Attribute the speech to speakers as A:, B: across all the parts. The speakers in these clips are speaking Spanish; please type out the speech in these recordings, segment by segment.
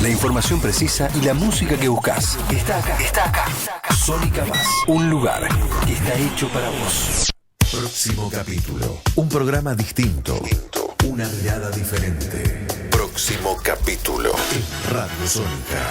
A: La información precisa y la música que buscas está acá. Está acá. Sónica Más, un lugar que está hecho para vos.
B: Próximo capítulo. Un programa distinto. Una mirada diferente. Próximo capítulo en Radio Sónica.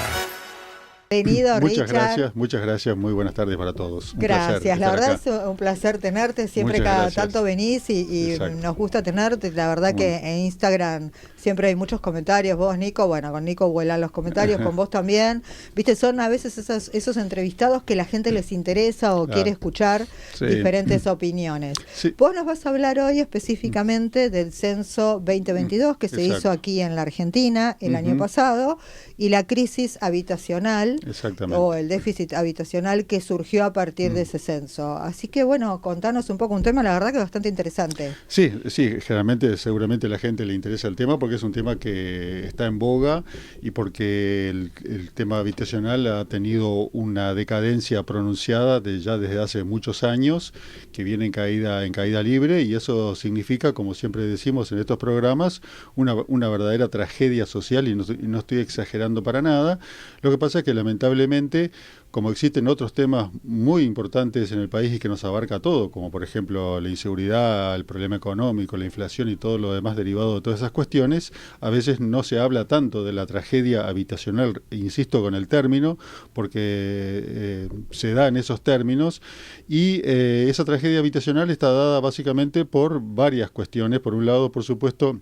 C: Bienvenido, Richard.
D: Muchas gracias, muy buenas tardes para todos.
C: Gracias, la verdad es un placer tenerte, siempre cada tanto venís y nos gusta tenerte, la verdad que en Instagram siempre hay muchos comentarios, vos Nico, bueno, con Nico vuelan los comentarios, con vos también, viste, son a veces esos entrevistados que la gente les interesa o quiere escuchar diferentes opiniones. Vos nos vas a hablar hoy específicamente del censo 2022 que se hizo aquí en la Argentina el año pasado y la crisis habitacional o el déficit habitacional que surgió a partir de ese censo. Así que bueno, contanos un poco un tema, la verdad que bastante interesante.
D: Sí, seguramente a la gente le interesa el tema porque es un tema que está en boga y porque el tema habitacional ha tenido una decadencia pronunciada ya desde hace muchos años, que viene en caída libre, y eso significa, como siempre decimos en estos programas, una verdadera tragedia social, y no estoy exagerando para nada. Lo que pasa es que lamentablemente, como existen otros temas muy importantes en el país y que nos abarca todo, como por ejemplo la inseguridad, el problema económico, la inflación y todo lo demás derivado de todas esas cuestiones, a veces no se habla tanto de la tragedia habitacional, insisto con el término, porque se da en esos términos, y esa tragedia habitacional está dada básicamente por varias cuestiones. Por un lado, por supuesto,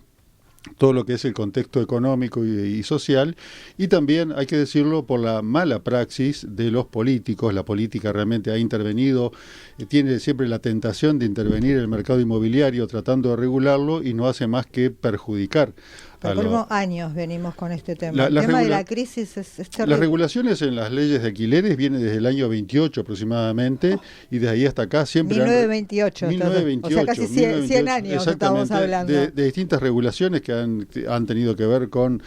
D: todo lo que es el contexto económico y social, y también, hay que decirlo, por la mala praxis de los políticos. La política realmente ha intervenido, tiene siempre la tentación de intervenir en el mercado inmobiliario tratando de regularlo, y no hace más que perjudicar.
C: Por años venimos con este tema. El tema de la crisis es terrible.
D: Las regulaciones en las leyes de alquileres vienen desde el año 28 aproximadamente, y desde ahí hasta acá siempre...
C: 1928. 1928. O sea, casi 100 años estamos hablando.
D: De distintas regulaciones que han tenido que ver con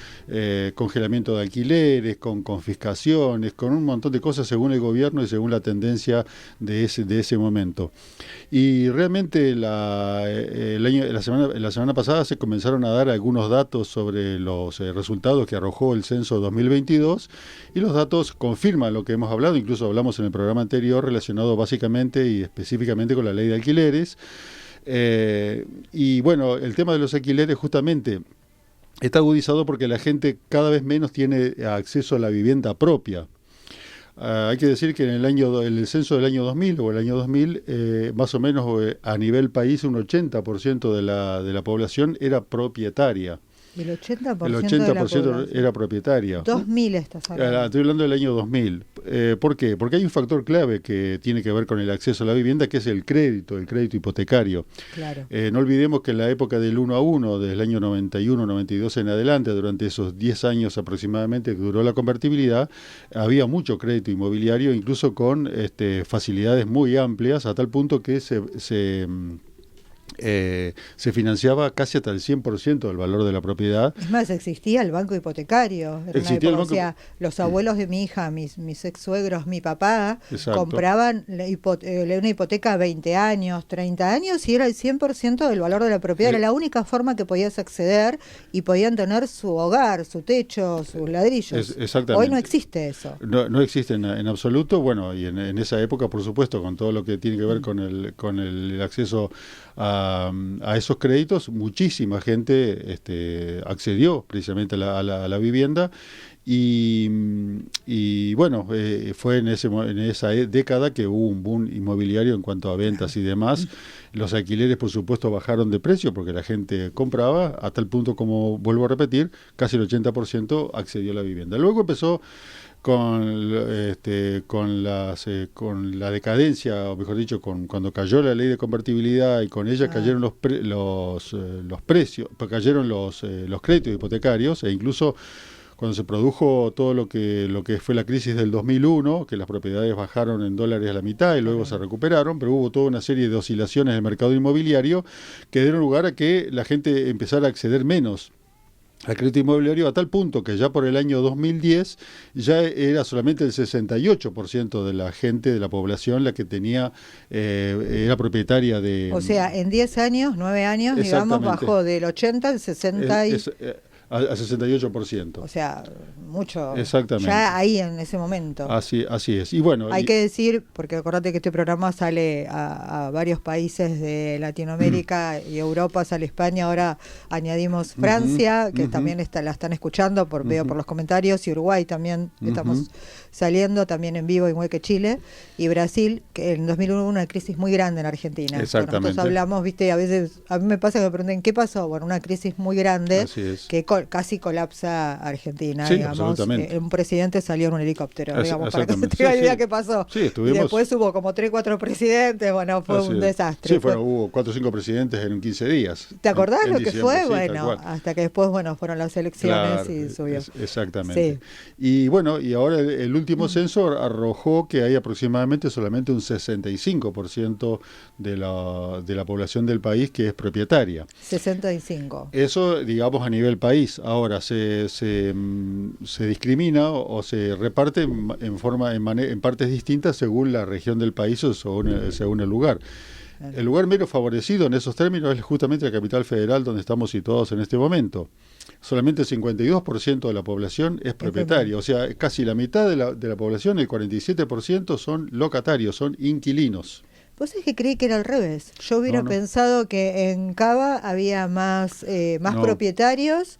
D: congelamiento de alquileres, con confiscaciones, con un montón de cosas según el gobierno y según la tendencia de ese momento. Y realmente la semana pasada se comenzaron a dar algunos datos sobre los resultados que arrojó el censo 2022, y los datos confirman lo que hemos hablado, incluso hablamos en el programa anterior relacionado básicamente y específicamente con la ley de alquileres. Y bueno, el tema de los alquileres justamente está agudizado porque la gente cada vez menos tiene acceso a la vivienda propia. Hay que decir que en el censo del año 2000 o el año 2000, más o menos a nivel país, un 80% de la población era propietaria.
C: El 80%,
D: el 80% era propietaria.
C: 2000 estás hablando.
D: Estoy hablando del año 2000. ¿Por qué? Porque hay un factor clave que tiene que ver con el acceso a la vivienda, que es el crédito hipotecario.
C: Claro.
D: No olvidemos que en la época del 1 a 1, desde el año 91, 92 en adelante, durante esos 10 años aproximadamente que duró la convertibilidad, había mucho crédito inmobiliario, incluso con facilidades muy amplias, a tal punto que se financiaba casi hasta el 100% del valor de la propiedad.
C: Es más, existía el banco hipotecario. O sea, los abuelos de mi hija, mis ex suegros, mi papá, compraban una hipoteca a 20 años, 30 años, y era el 100% del valor de la propiedad. Era la única forma que podías acceder y podían tener su hogar, su techo, sus ladrillos.
D: Exactamente.
C: Hoy no existe eso.
D: No existe en absoluto. Bueno, y en esa época, por supuesto, con todo lo que tiene que ver con el acceso a esos créditos, muchísima gente accedió precisamente a la vivienda, y bueno, fue en esa década que hubo un boom inmobiliario en cuanto a ventas y demás. Los alquileres, por supuesto, bajaron de precio porque la gente compraba, a tal punto, como vuelvo a repetir, casi el 80% accedió a la vivienda. Luego empezó con la decadencia, o mejor dicho, cuando cayó la ley de convertibilidad, y con ella cayeron los precios, cayeron los créditos hipotecarios, e incluso cuando se produjo todo lo que fue la crisis del 2001, que las propiedades bajaron en dólares a la mitad y luego se recuperaron, pero hubo toda una serie de oscilaciones en el mercado inmobiliario que dieron lugar a que la gente empezara a acceder menos al crédito inmobiliario, a tal punto que ya por el año 2010 ya era solamente el 68% de la gente, de la población, la que tenía era propietaria de...
C: O sea, en 10 años, 9 años, digamos, bajó del 80 al 60 y...
D: Al 68%.
C: O sea, mucho.
D: Exactamente.
C: Ya ahí en ese momento.
D: Así es. Y bueno,
C: hay que decir, porque acordate que este programa sale a varios países de Latinoamérica y Europa, sale España, ahora añadimos Francia, que también la están escuchando, veo por los comentarios, y Uruguay también, estamos saliendo también en vivo, igual que Chile, y Brasil, que en 2001 hubo una crisis muy grande en Argentina.
D: Exactamente.
C: Nosotros hablamos, viste, a veces, a mí me pasa que me preguntan, ¿qué pasó? Bueno, una crisis muy grande que casi colapsa Argentina,
D: sí,
C: digamos. Un presidente salió en un helicóptero, digamos, para que se tenga idea qué pasó.
D: Sí,
C: y después hubo como 3, 4 presidentes, bueno, fue un desastre.
D: Sí, hubo 4 o 5 presidentes en 15 días.
C: ¿Te acordás
D: en
C: lo que fue?
D: Sí,
C: bueno, hasta que después, fueron las elecciones y subió.
D: Exactamente. Sí. Y bueno, y ahora el último censo arrojó que hay aproximadamente solamente un 65% de la población del país que es propietaria.
C: 65.
D: Eso, digamos, a nivel país. Ahora se discrimina o se reparte en partes distintas según la región del país o según el lugar. El lugar menos favorecido en esos términos es justamente la capital federal, donde estamos situados en este momento. Solamente el 52% de la población es propietaria, o sea, casi la mitad de la población, el 47%, son locatarios, son inquilinos.
C: Vos es que creí que era al revés. Yo hubiera pensado que en Cava había más propietarios,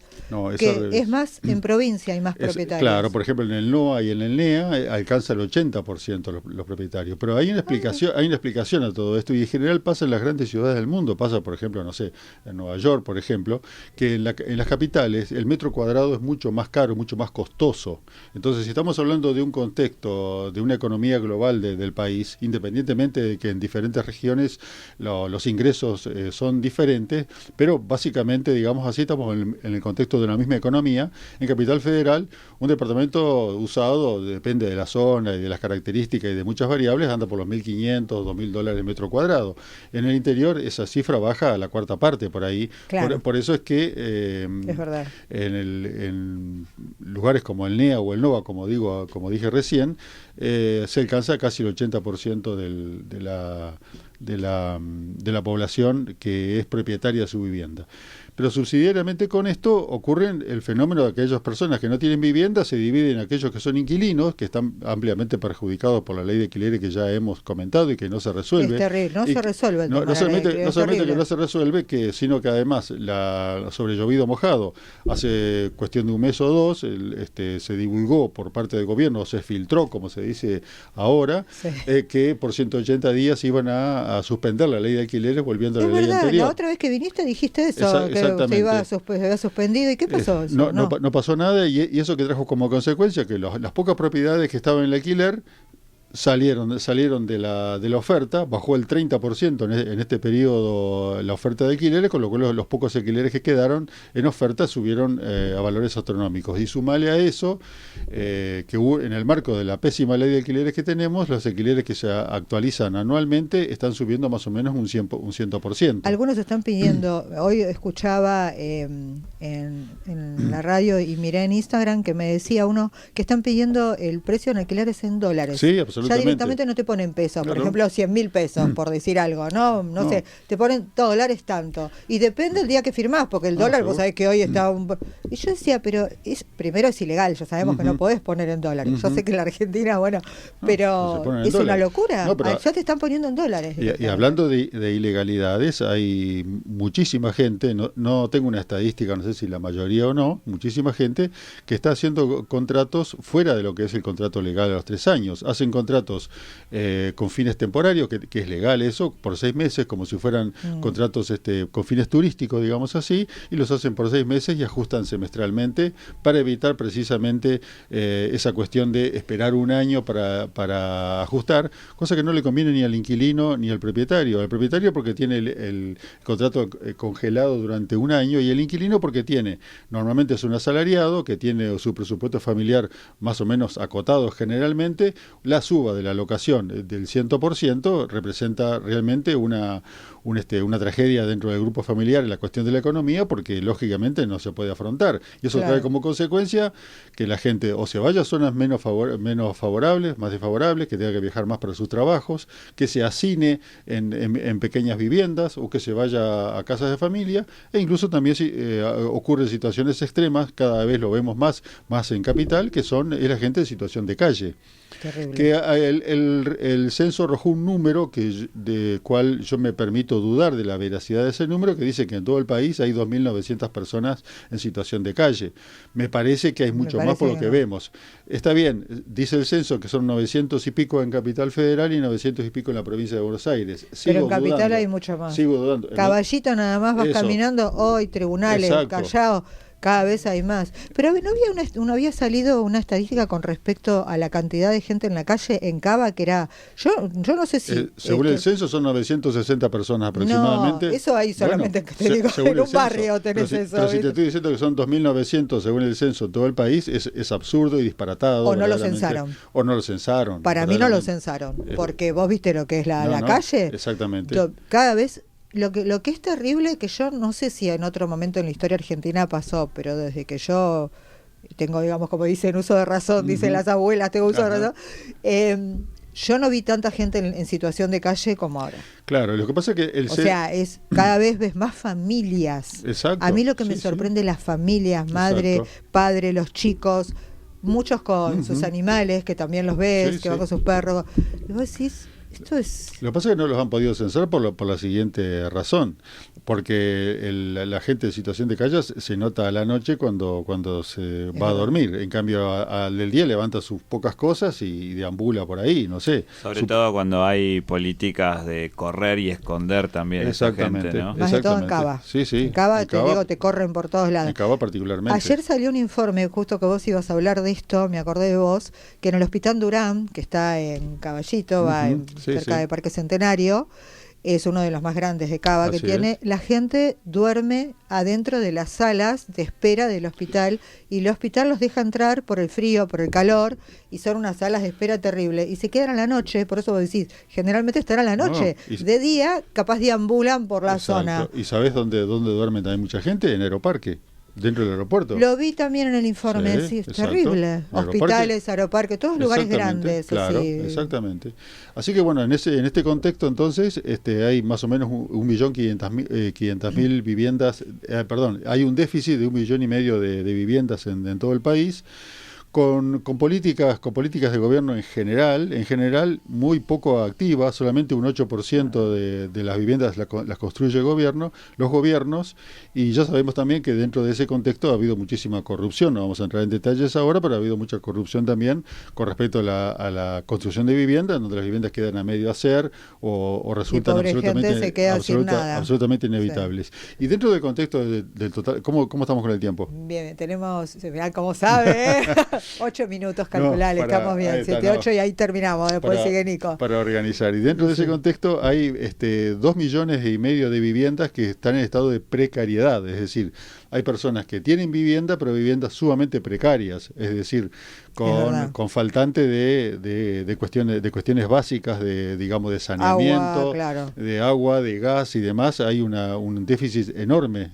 C: que es más en provincia hay más propietarios.
D: Claro, por ejemplo en el NOA y en el NEA alcanza el 80% los propietarios. Pero hay una explicación a todo esto, y en general pasa en las grandes ciudades del mundo. Pasa, por ejemplo, no sé, en Nueva York, por ejemplo, que en las capitales el metro cuadrado es mucho más caro, mucho más costoso. Entonces, si estamos hablando de un contexto, de una economía global del país, independientemente de que en diferentes regiones los ingresos son diferentes, pero básicamente, digamos así, estamos en el contexto de una misma economía. En Capital Federal, un departamento usado, depende de la zona y de las características y de muchas variables, anda por los $1.500, $2.000 metro cuadrado. En el interior esa cifra baja a la cuarta parte, por ahí.
C: Claro.
D: Por eso es que
C: es verdad.
D: En lugares como el NEA o el NOVA, como dije recién, se alcanza casi el 80% de la población que es propietaria de su vivienda. Pero subsidiariamente con esto ocurre el fenómeno de aquellas personas que no tienen vivienda, se dividen en aquellos que son inquilinos, que están ampliamente perjudicados por la ley de alquileres que ya hemos comentado y que no se resuelve.
C: Es terrible, se resuelve el tema.
D: No solamente que no se resuelve, sino que además sobre llovido mojado, hace cuestión de un mes o dos, se divulgó por parte del gobierno, se filtró, como se dice ahora, que por 180 días iban a suspender la ley de alquileres volviendo a la ley anterior.
C: La otra vez que viniste dijiste eso, que se había suspendido. ¿Y qué pasó?
D: No pasó nada, y eso que trajo como consecuencia que las pocas propiedades que estaban en el alquiler salieron de la oferta, bajó el 30% en este periodo la oferta de alquileres, con lo cual los pocos alquileres que quedaron en oferta subieron a valores astronómicos. Y sumale a eso que hubo, en el marco de la pésima ley de alquileres que tenemos, los alquileres que se actualizan anualmente están subiendo más o menos un 100%.
C: Algunos están pidiendo, hoy escuchaba en la radio y miré en Instagram que me decía uno que están pidiendo el precio en alquileres en dólares.
D: Sí, absolutamente.
C: Ya directamente no te ponen pesos, por ejemplo, 100.000 pesos, por decir algo, no sé, te ponen dólares tanto. Y depende el día que firmás, porque el dólar, vos sabés que hoy está Y yo decía, pero primero es ilegal, ya sabemos que no podés poner en dólares. Yo sé que en la Argentina, pero es una locura. Ya te están poniendo en dólares.
D: Y hablando de ilegalidades, hay muchísima gente, no tengo una estadística, no sé si la mayoría o no, muchísima gente que está haciendo contratos fuera de lo que es el contrato legal a los 3 años. Hacen contratos con fines temporarios, que es legal eso, por 6 meses, como si fueran contratos con fines turísticos, digamos así, y los hacen por 6 meses y ajustan semestralmente para evitar precisamente esa cuestión de esperar un año para ajustar, cosa que no le conviene ni al inquilino ni al propietario. Al propietario porque tiene el contrato congelado durante un año, y el inquilino porque normalmente es un asalariado que tiene su presupuesto familiar más o menos acotado generalmente. La suba de la locación del 100% representa realmente una una tragedia dentro del grupo familiar en la cuestión de la economía, porque lógicamente no se puede afrontar. Y eso trae como consecuencia que la gente o se vaya a zonas menos favorables, más desfavorables, que tenga que viajar más para sus trabajos, que se hacine en pequeñas viviendas o que se vaya a casas de familia, e incluso también ocurren situaciones extremas, cada vez lo vemos más en capital, que es la gente en situación de calle.
C: Terrible.
D: Que el censo arrojó un número de cual yo me permito dudar de la veracidad de ese número, que dice que en todo el país hay 2.900 personas en situación de calle. Me parece que hay mucho más por lo que vemos. Está bien, dice el censo que son 900 y pico en Capital Federal y 900 y pico en la provincia de Buenos Aires.
C: Pero en Capital hay mucho más.
D: Sigo dudando.
C: Caballito nada más vas caminando, hoy tribunales, Callao. Cada vez hay más. Pero no había salido una estadística con respecto a la cantidad de gente en la calle en Cava, que era... Yo no sé si...
D: según el censo son 960 personas aproximadamente.
C: No, eso hay solamente, te digo, en un barrio tenés eso.
D: Pero si te estoy diciendo que son 2.900 según el censo en todo el país, es absurdo y disparatado.
C: O no lo censaron.
D: O no lo censaron.
C: Para mí no lo censaron, porque vos viste lo que es la calle.
D: Exactamente.
C: Cada vez... Lo que es terrible, que yo no sé si en otro momento en la historia argentina pasó, pero desde que yo tengo, digamos, como dicen, uso de razón, dicen las abuelas, tengo uso de razón, yo no vi tanta gente en situación de calle como ahora.
D: Claro, lo que pasa es que
C: cada vez ves más familias.
D: Exacto.
C: A mí lo que me sorprende las familias, madre, padre, los chicos, muchos con sus animales, que también los ves, que van con sus perros. Y vos decís...
D: Lo que pasa es que no los han podido censar por la siguiente razón, porque la gente en situación de calle se nota a la noche cuando se va a dormir. En cambio, al del día levanta sus pocas cosas y deambula por ahí, no sé.
E: Sobre todo cuando hay políticas de correr y esconder también esa gente, ¿no?
C: Más de todo en Cava.
D: Sí.
C: En Cava, te corren por todos lados.
D: En Cava particularmente.
C: Ayer salió un informe, justo que vos ibas a hablar de esto, me acordé de vos, que en el Hospital Durán, que está en Caballito, cerca de Parque Centenario, es uno de los más grandes de Cava que tiene, la gente duerme adentro de las salas de espera del hospital, y el hospital los deja entrar por el frío, por el calor, y son unas salas de espera terribles, y se quedan a la noche. Por eso vos decís, generalmente están a la noche, de día capaz deambulan por la zona.
D: ¿Y sabés dónde duerme también mucha gente? En Aeroparque. Dentro del aeropuerto.
C: Lo vi también en el informe, es terrible. Hospitales, aeroparques, todos lugares grandes.
D: Claro,
C: así.
D: Exactamente. Así que bueno, en este contexto entonces hay más o menos 1.500.000 viviendas, hay un déficit de 1,5 millones de viviendas en todo el país. Con políticas de gobierno en general muy poco activas, solamente un 8% de las viviendas las construye los gobiernos, y ya sabemos también que dentro de ese contexto ha habido muchísima corrupción. No vamos a entrar en detalles ahora, pero ha habido mucha corrupción también con respecto a la construcción de viviendas, donde las viviendas quedan a medio hacer o resultan absolutamente inevitables. Y dentro del contexto del total, ¿cómo estamos con el tiempo?
C: Bien, tenemos, como sabe, 8 minutos calcular, estamos bien, 7, 8 y ahí terminamos, después sigue Nico.
D: Para organizar. Y dentro de ese contexto hay 2,5 millones de viviendas que están en estado de precariedad, es decir, hay personas que tienen vivienda, pero viviendas sumamente precarias, es decir, con faltante de cuestiones básicas de saneamiento, de agua, de gas y demás. Hay un déficit enorme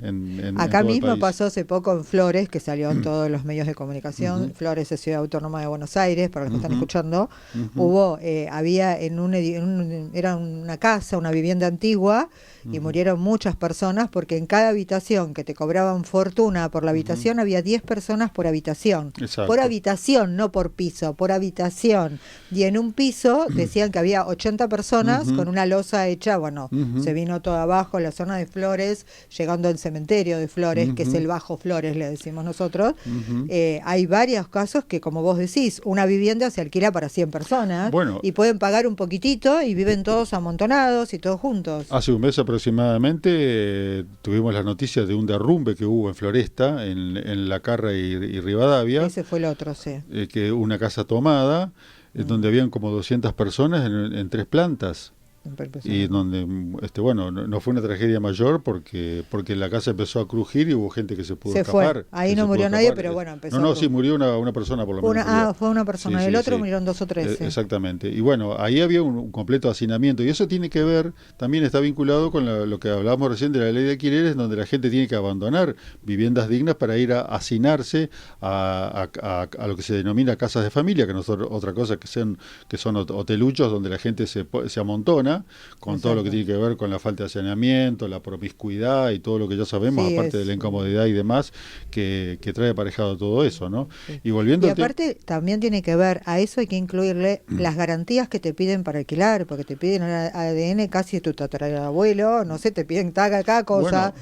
C: acá
D: en todo
C: mismo
D: el país.
C: pasó hace poco en Flores, que salió en todos los medios de comunicación. Flores es Ciudad Autónoma de Buenos Aires, para los que están escuchando. Había era una casa, una vivienda antigua, y murieron muchas personas porque en cada habitación, que te cobraban fortuna por la habitación, había 10 personas por habitación.
D: Exacto.
C: Por habitación, no por piso, por habitación. Y en un piso decían que había 80 personas con una losa hecha, se vino todo abajo, la zona de Flores, llegando al cementerio de Flores, que es el Bajo Flores, le decimos nosotros. Hay varios casos que, como vos decís, una vivienda se alquila para 100 personas y pueden pagar un poquitito y viven todos amontonados y todos juntos.
D: Hace un mes aproximadamente tuvimos las noticias de un derrumbe que hubo en Floresta, en La Carra y Rivadavia.
C: Ese fue el otro, sí.
D: Que una casa tomada, donde habían como 200 personas en 3 plantas. y donde bueno, no fue una tragedia mayor porque la casa empezó a crujir y hubo gente que se pudo escapar.
C: Ahí no murió nadie, pero bueno, empezó.
D: No, sí murió una persona por lo menos.
C: Fue una persona, sí, el otro murieron 2 o 3.
D: Exactamente. Y bueno, ahí había un completo hacinamiento y eso tiene que ver, también está vinculado con lo que hablábamos recién de la ley de alquileres, donde la gente tiene que abandonar viviendas dignas para ir a hacinarse a lo que se denomina casas de familia, que no son otra cosa que son hoteluchos donde la gente se amontona con todo lo que tiene que ver con la falta de saneamiento, la promiscuidad y todo lo que ya sabemos, aparte de la incomodidad y demás que trae aparejado todo eso, ¿no?
C: Sí.
D: Y
C: aparte también tiene que ver, a eso hay que incluirle las garantías que te piden para alquilar, porque te piden el ADN casi de tu tatarabuelo, no sé, te piden cada cosa,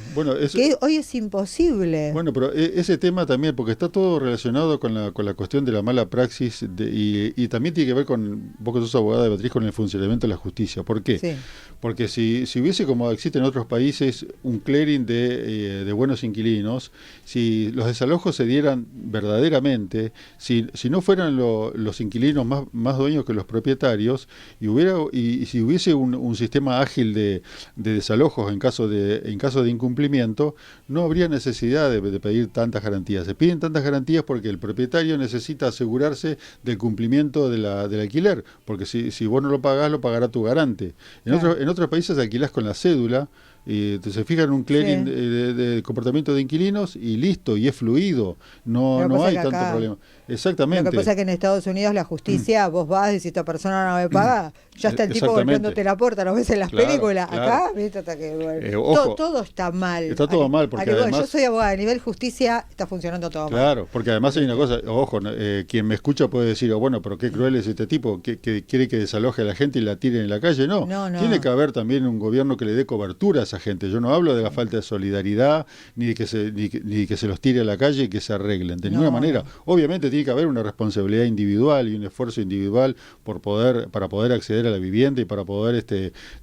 C: que hoy es imposible.
D: Bueno, pero ese tema también, porque está todo relacionado con la cuestión de la mala praxis y también tiene que ver con, vos que sos abogada, Beatriz, con el funcionamiento de la justicia. ¿Por qué? Sí. Porque si hubiese, como existe en otros países, un clearing de buenos inquilinos, si los desalojos se dieran verdaderamente, si no fueran los inquilinos más dueños que los propietarios, y si hubiese un sistema ágil de desalojos en caso de incumplimiento, no habría necesidad de pedir tantas garantías. Se piden tantas garantías porque el propietario necesita asegurarse del cumplimiento del alquiler, porque si vos no lo pagás, lo pagará tu garante. En otros países alquilás con la cédula, y se fijan en un clearing de comportamiento de inquilinos y listo, y es fluido, no hay tanto problema. Exactamente.
C: Lo que pasa es que en Estados Unidos la justicia, vos vas y si esta persona no me paga, ya está el tipo golpeándote la puerta, ¿no ves en las películas? Acá, ¿viste? Hasta que, todo está mal.
D: Está todo mal, porque además,
C: yo soy abogada, a nivel justicia está funcionando todo mal.
D: Claro, porque además hay una cosa, ojo, quien me escucha puede decir, bueno, pero qué cruel es este tipo, que quiere que desaloje a la gente y la tire en la calle. No, tiene que haber también un gobierno que le dé cobertura a esa gente. Yo no hablo de la falta de solidaridad, ni de que se los tire a la calle y que se arreglen, de ninguna manera. Obviamente tiene que haber una responsabilidad individual y un esfuerzo individual para poder acceder a la vivienda y para poder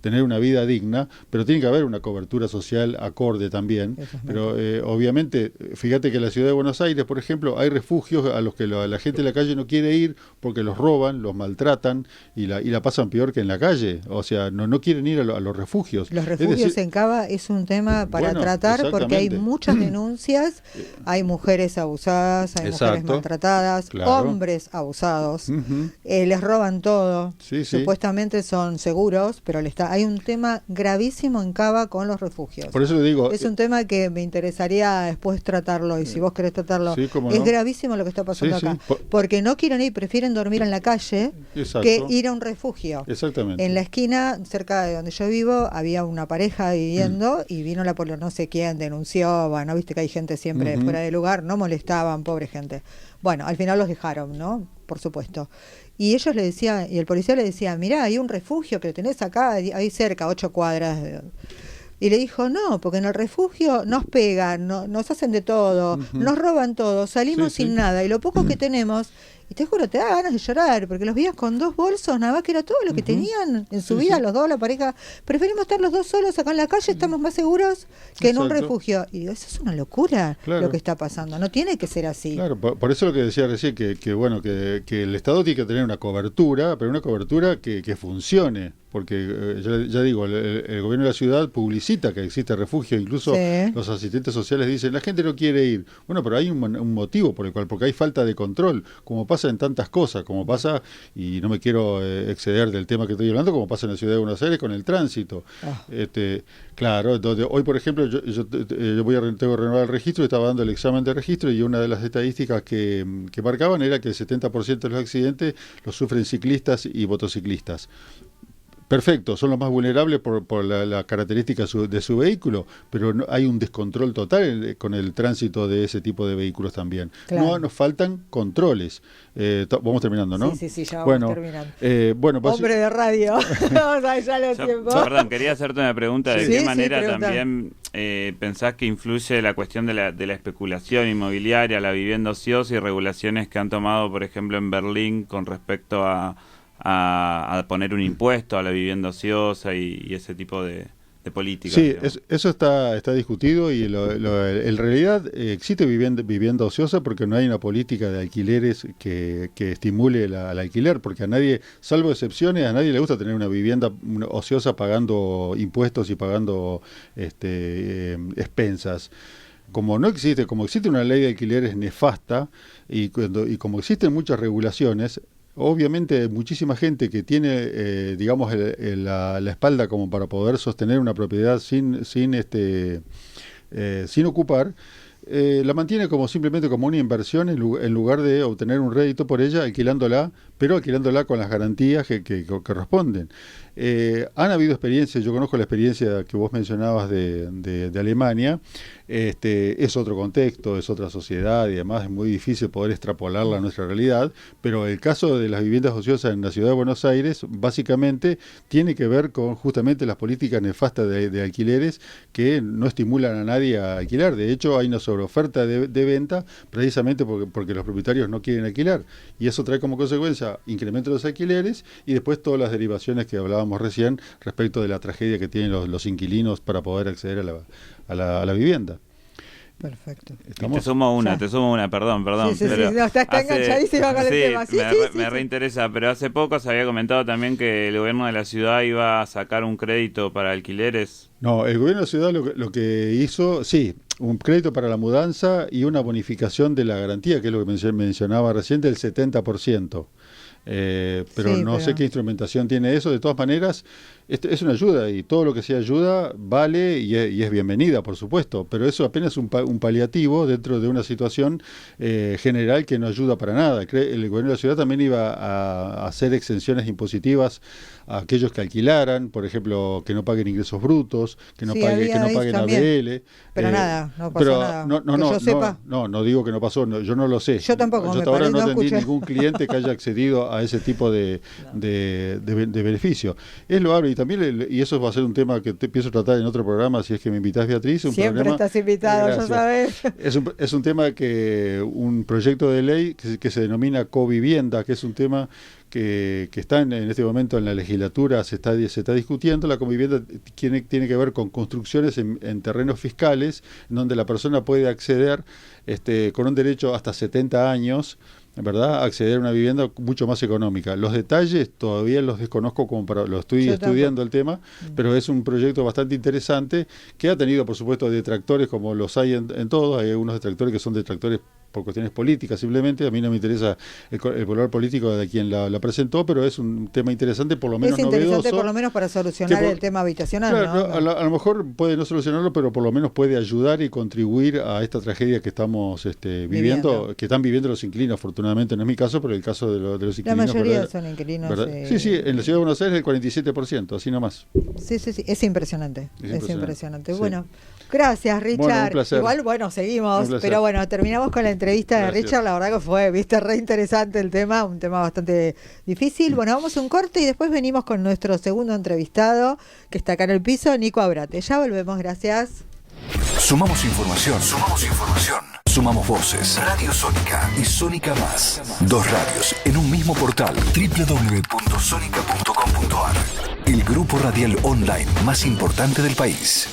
D: tener una vida digna, pero tiene que haber una cobertura social acorde también. Pero obviamente, fíjate que en la ciudad de Buenos Aires, por ejemplo, hay refugios a los que la gente de la calle no quiere ir porque los roban, los maltratan y la pasan peor que en la calle. O sea, no quieren ir a los refugios.
C: Los refugios en Cava es un tema para tratar porque hay muchas denuncias, hay mujeres abusadas, hay mujeres maltratadas, hombres abusados, les roban todo, supuestamente son seguros, pero hay un tema gravísimo en Cava con los refugios.
D: Por eso le digo,
C: es un tema que me interesaría después tratarlo, y si vos querés tratarlo, es gravísimo lo que está pasando acá, porque no quieren ir, prefieren dormir en la calle que ir a un refugio.
D: Exactamente.
C: En la esquina, cerca de donde yo vivo, había una pareja viviendo y vino la policía, no sé quién, denunció, bueno, viste que hay gente siempre fuera de lugar, no molestaban, pobre gente. Bueno, al final los dejaron, ¿no? Por supuesto. Y ellos le decían, y el policía le decía, mirá, hay un refugio que lo tenés acá, ahí cerca, 8 cuadras. Y le dijo, no, porque en el refugio nos pegan, nos hacen de todo, nos roban todo, salimos sin nada, y lo poco que tenemos, y te juro, te da ganas de llorar, porque los veías con 2 bolsos, nada más que era todo lo que tenían en su vida, los dos, la pareja. Preferimos estar los dos solos acá en la calle, estamos más seguros que en un refugio. Y digo, eso es una locura lo que está pasando, no tiene que ser así.
D: Claro, por eso lo que decía recién, que el Estado tiene que tener una cobertura, pero una cobertura que funcione. Porque ya digo, el gobierno de la ciudad publicita que existe refugio, incluso los asistentes sociales dicen, la gente no quiere ir. Bueno, pero hay un motivo por el cual, porque hay falta de control, como pasa en tantas cosas, como pasa, y no me quiero exceder del tema que estoy hablando, como pasa en la ciudad de Buenos Aires con el tránsito. Claro, entonces, hoy por ejemplo yo tengo que renovar el registro, estaba dando el examen de registro y una de las estadísticas que marcaban era que el 70% de los accidentes los sufren ciclistas y motociclistas. Perfecto, son los más vulnerables por la característica de su vehículo, pero hay un descontrol total con el tránsito de ese tipo de vehículos también. Claro. Nos faltan controles. Vamos terminando, ¿no?
C: Sí, ya vamos terminando. Hombre de radio.
E: Perdón, quería hacerte una pregunta. ¿De qué manera también pensás que influye la cuestión de la especulación inmobiliaria, la vivienda ociosa y regulaciones que han tomado, por ejemplo, en Berlín con respecto a poner un impuesto a la vivienda ociosa y ese tipo de política.
D: Sí, eso está discutido y en realidad existe vivienda ociosa porque no hay una política de alquileres que estimule el alquiler, porque a nadie, salvo excepciones, a nadie le gusta tener una vivienda ociosa pagando impuestos y pagando expensas. Como existe una ley de alquileres nefasta y como existen muchas regulaciones, obviamente muchísima gente que tiene, digamos, la espalda como para poder sostener una propiedad sin ocupar, la mantiene simplemente como una inversión en lugar de obtener un rédito por ella, alquilándola, pero alquilándola con las garantías que corresponden. Han habido experiencias, yo conozco la experiencia que vos mencionabas de Alemania. Es otro contexto, es otra sociedad y además es muy difícil poder extrapolarla a nuestra realidad, pero el caso de las viviendas ociosas en la ciudad de Buenos Aires básicamente tiene que ver con justamente las políticas nefastas de alquileres que no estimulan a nadie a alquilar. De hecho, hay una sobreoferta de venta precisamente porque los propietarios no quieren alquilar, y eso trae como consecuencia incremento de los alquileres y después todas las derivaciones que hablábamos recién respecto de la tragedia que tienen los inquilinos para poder acceder a la vivienda.
C: Perfecto.
E: Te sumo una, perdón.
C: Sí, no, está enganchadísima con el tema.
E: Me reinteresa, pero hace poco se había comentado también que el gobierno de la ciudad iba a sacar un crédito para alquileres.
D: No, el gobierno de la ciudad lo que hizo, sí, un crédito para la mudanza y una bonificación de la garantía, que es lo que mencionaba recién, del 70%. Pero no sé qué instrumentación tiene eso. De todas maneras, es una ayuda y todo lo que sea ayuda vale y es bienvenida, por supuesto, pero eso apenas es un paliativo dentro de una situación general que no ayuda para nada. El gobierno de la ciudad también iba a hacer exenciones impositivas a aquellos que alquilaran, por ejemplo, que no paguen ingresos brutos, que no paguen ABL.
C: Pero nada, no pasó nada.
D: No digo que no pasó, yo no lo sé.
C: Yo tampoco.
D: Yo hasta ahora no atendí ningún cliente que haya accedido a ese tipo de beneficio. Es loable. Y también, y eso va a ser un tema que pienso tratar en otro programa, si es que me invitás, Beatriz.
C: Siempre estás invitado, ya sabes.
D: Es un tema un proyecto de ley que se denomina covivienda, que es un tema que está en este momento en la legislatura, se está discutiendo. La covivienda tiene que ver con construcciones en terrenos fiscales, donde la persona puede acceder con un derecho hasta 70 años, ¿verdad?, acceder a una vivienda mucho más económica. Los detalles todavía los desconozco, lo estoy estudiando el tema, pero es un proyecto bastante interesante que ha tenido, por supuesto, detractores, como los hay en todos. Hay algunos detractores que son detractores por cuestiones políticas simplemente. A mí no me interesa el color político de quien la presentó, pero es un tema interesante, por lo menos novedoso. Es interesante
C: por lo menos para solucionar el tema habitacional,
D: claro, ¿no? A lo mejor puede no solucionarlo, pero por lo menos puede ayudar y contribuir a esta tragedia que estamos viviendo, que están viviendo los inquilinos. Afortunadamente no es mi caso, pero el caso de los inquilinos.
C: La mayoría son inquilinos.
D: Sí, en la ciudad de Buenos Aires el 47%, así nomás.
C: Sí, es impresionante. Es impresionante.
D: Sí.
C: Bueno, gracias, Richard.
D: Bueno, un placer.
C: Igual, seguimos, pero bueno, terminamos con la entrevista de Richard. La verdad que fue, re interesante el tema, un tema bastante difícil. Bueno, vamos a un corte y después venimos con nuestro segundo entrevistado, que está acá en el piso, Nico Abrate. Ya volvemos, gracias.
A: Sumamos información. Sumamos voces. Radio Sónica y Sónica Más. Dos radios en un mismo portal. www.sonica.com.ar. El grupo radial online más importante del país.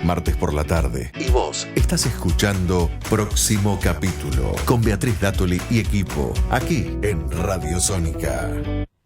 B: Martes por la tarde. Y vos estás escuchando Próximo Capítulo con Beatriz Dátoli y equipo, aquí en Radio Sónica.